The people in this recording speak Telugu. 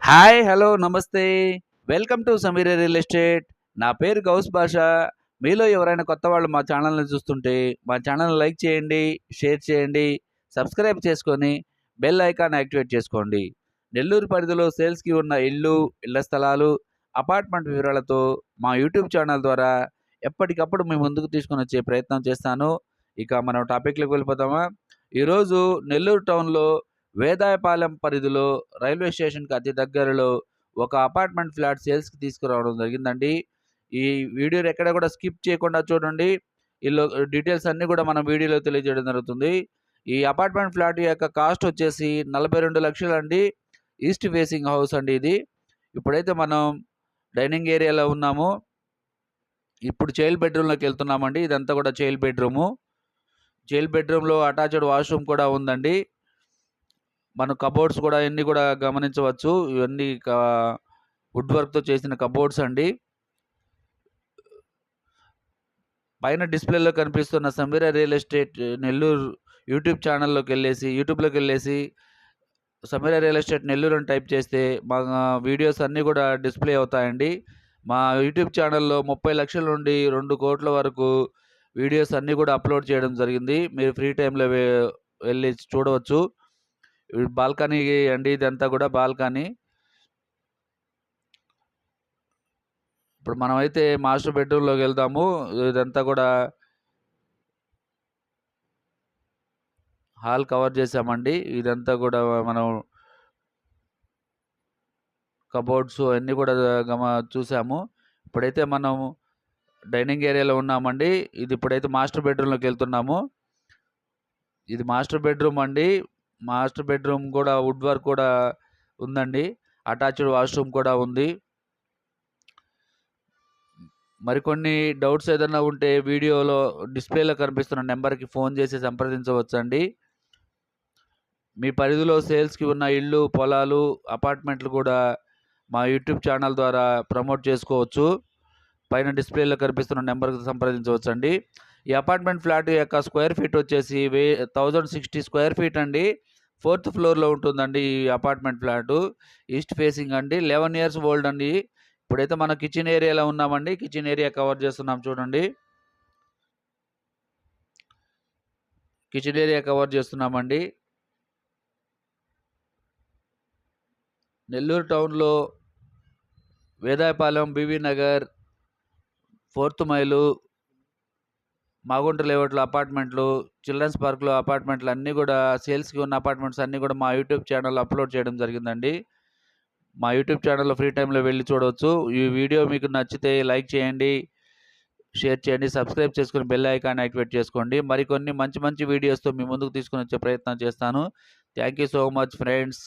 హాయ్! హలో! నమస్తే. Welcome to Sameera real estate. నా పేరు గౌస్ బాషా. మీలో ఎవరైనా కొత్తవాళ్ళు మా ఛానల్‌ని చూస్తుంటే, మా ఛానల్‌ని లైక్ చేయండి, షేర్ చేయండి, సబ్స్క్రైబ్ చేసుకొని, బెల్ ఐకాన్ యాక్టివేట్ చేసుకోండి. నెల్లూరు పరిధిలో సేల్స్‌కి ఉన్న ఇళ్ళు, ఇళ్ల స్థలాలు, అపార్ట్మెంట్ వివరాలతో మా యూట్యూబ్ ఛానల్ ద్వారా ఎప్పటికప్పుడు మీ ముందుకు తీసుకొనొచ్చే ప్రయత్నం చేస్తాను. ఇక మనం టాపిక్‌లోకి వెళ్ళిపోదామా? ఈరోజు నెల్లూరు టౌన్‌లో వేదాయపాలెం పరిధిలో రైల్వే స్టేషన్‌కి అతి దగ్గరలో ఒక అపార్ట్మెంట్ ఫ్లాట్ సేల్స్‌కి తీసుకురావడం జరిగిందండి. ఈ వీడియోని ఎక్కడ కూడా స్కిప్ చేయకుండా చూడండి. ఈలో డీటెయిల్స్ అన్నీ కూడా మనం వీడియోలో తెలియజేయడం జరుగుతుంది. ఈ అపార్ట్మెంట్ ఫ్లాట్ యొక్క కాస్ట్ వచ్చేసి 42,00,000 అండి. ఈస్ట్ ఫేసింగ్ హౌస్ అండి ఇది. ఇప్పుడైతే మనం డైనింగ్ ఏరియాలో ఉన్నాము. ఇప్పుడు చైల్డ్ బెడ్‌రూమ్‌లోకి వెళ్తున్నామండి. ఇదంతా కూడా చైల్డ్ బెడ్‌రూము. చైల్డ్ బెడ్‌రూమ్‌లో అటాచ్డ్ వాష్‌రూమ్ కూడా ఉందండి. మనం కబోర్డ్స్ కూడా ఇయన్నీ కూడా గమనించవచ్చు. ఇవన్నీ వుడ్ వర్క్‌తో చేసిన కబోర్డ్స్ అండి. పైన డిస్‌ప్లేలో కనిపిస్తున్న సమీర రియల్ ఎస్టేట్ నెల్లూరు యూట్యూబ్‌లోకెళ్ళేసి సమీర రియల్ ఎస్టేట్ నెల్లూరు అని టైప్ చేస్తే మా వీడియోస్ అన్నీ కూడా డిస్‌ప్లే అవుతాయండి. మా యూట్యూబ్ ఛానల్‌లో 30,00,000 నుండి 2,00,00,000 వరకు వీడియోస్ అన్నీ కూడా అప్‌లోడ్ చేయడం జరిగింది. మీరు ఫ్రీ టైమ్‌లో వెళ్లి చూడవచ్చు. బాల్కనీ అండి, ఇదంతా కూడా బాల్కనీ. ఇప్పుడు మనమైతే మాస్టర్ బెడ్‌రూమ్‌లోకి వెళ్దాము. ఇదంతా కూడా హాల్ కవర్ చేసామండి. ఇదంతా కూడా మనం కబోర్డ్స్ అన్నీ కూడా చూసాము. ఇప్పుడైతే మనం డైనింగ్ ఏరియాలో ఉన్నామండి. ఇది ఇప్పుడైతే మాస్టర్ బెడ్‌రూమ్‌లోకి వెళ్తున్నాము. ఇది మాస్టర్ బెడ్‌రూమ్ అండి. మాస్టర్ బెడ్‌రూమ్ కూడా వుడ్ వర్క్ కూడా ఉందండి. అటాచ్డ్ వాష్‌రూమ్ కూడా ఉంది. మరికొన్ని డౌట్స్ ఏదన్నా ఉంటే వీడియోలో డిస్‌ప్లేలో కనిపిస్తున్న నంబర్‌కి ఫోన్ చేసి సంప్రదించవచ్చండి. మీ పరిధిలో సేల్స్‌కి ఉన్న ఇళ్ళు, పొలాలు, అపార్ట్మెంట్లు కూడా మా యూట్యూబ్ ఛానల్ ద్వారా ప్రమోట్ చేసుకోవచ్చు. పైన డిస్‌ప్లేలో కనిపిస్తున్న నంబర్‌కి సంప్రదించవచ్చండి. ఈ అపార్ట్మెంట్ ఫ్లాట్ యొక్క స్క్వేర్ ఫీట్ వచ్చేసి 1060 స్క్వేర్ ఫీట్ అండి. 4థ్ ఫ్లోర్‌లో ఉంటుందండి ఈ అపార్ట్మెంట్ ఫ్లాటు. ఈస్ట్ ఫేసింగ్ అండి. 11 ఇయర్స్ ఓల్డ్ అండి. ఇప్పుడైతే మనం కిచెన్ ఏరియాలో ఉన్నామండి. కిచెన్ ఏరియా కవర్ చేస్తున్నాం చూడండి. కిచెన్ ఏరియా కవర్ చేస్తున్నామండి. నెల్లూరు టౌన్‌లో వేదాయపాలెం, బీవీ నగర్, 4థ్ మైలు, మాగుంట లేఅవుట్‌లో అపార్ట్మెంట్లు, చిల్డ్రన్స్ పార్క్‌లో అపార్ట్మెంట్లు అన్నీ కూడా సేల్స్‌కి ఉన్న అపార్ట్మెంట్స్ అన్నీ కూడా మా యూట్యూబ్ ఛానల్‌లో అప్‌లోడ్ చేయడం జరిగిందండి. మా యూట్యూబ్ ఛానల్‌లో ఫ్రీ టైమ్‌లో వెళ్లి చూడవచ్చు. ఈ వీడియో మీకు నచ్చితే లైక్ చేయండి, షేర్ చేయండి, సబ్స్క్రైబ్ చేసుకొని బెల్ ఐకాన్ యాక్టివేట్ చేసుకోండి. మరికొన్ని మంచి మంచి వీడియోస్‌తో మీ ముందుకు తీసుకొనొచ్చే ప్రయత్నం చేస్తాను. Thank you so much friends.